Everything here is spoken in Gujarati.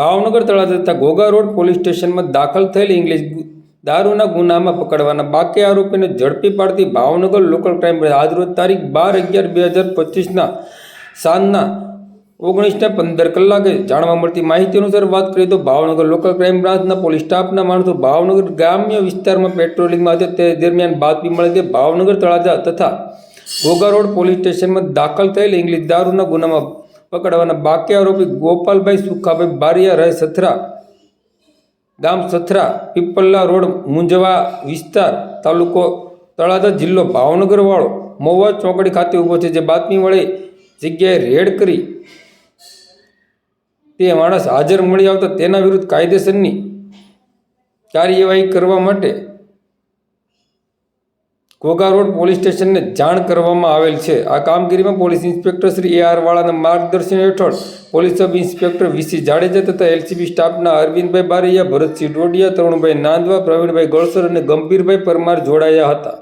ભાવનગર તળાજા તથા ઘોઘા રોડ પોલીસ સ્ટેશનમાં દાખલ થયેલ ઇંગ્લિશ દારૂના ગુનામાં પકડવાના બાકી આરોપીને ઝડપી પાડતી ભાવનગર લોકલ ક્રાઇમ બ્રાન્ચ આજરોજ તારીખ 12/11/2025ના સાંજના 19:15 કલાકે જાણવા મળતી માહિતી અનુસાર વાત કરીએ તો ભાવનગર લોકલ ક્રાઇમ બ્રાન્ચના પોલીસ સ્ટાફના માણસો ભાવનગર ગ્રામ્ય વિસ્તારમાં પેટ્રોલિંગમાં હતા. તે દરમિયાન બાતમી મળી કે ભાવનગર તળાજા તથા ઘોઘા રોડ પોલીસ સ્ટેશનમાં દાખલ થયેલ ઇંગ્લિશ દારૂના ગુનામાં પકડવાના બાકી આરોપી ગોપાલભાઈ સુખાભાઈ બારિયા રહે સથરા ગામ સથરા પીપલ્લા રોડ મુંજવા વિસ્તાર તાલુકો તળાજા જિલ્લો ભાવનગર વાળો મહુવા ચોકડી ખાતે ઊભો છે. જે બાતમી વળી જગ્યાએ રેડ કરી તે માણસ હાજર મળી આવતા તેના વિરુદ્ધ કાયદેસરની કાર્યવાહી કરવા માટે ઘોઘા રોડ પોલીસ સ્ટેશનને જાણ કરવામાં આવેલ છે. આ કામગીરીમાં પોલીસ ઇન્સ્પેક્ટર શ્રી AR વાળાના માર્ગદર્શન હેઠળ police sub inspector VC Jadeja તથા LCB સ્ટાફના અરવિંદભાઈ બારૈયા, ભરતસિંહ ડોડિયા, તરુણભાઈ નાંદવા, પ્રવીણભાઈ ગળસર અને ગંભીરભાઈ પરમાર જોડાયા હતા.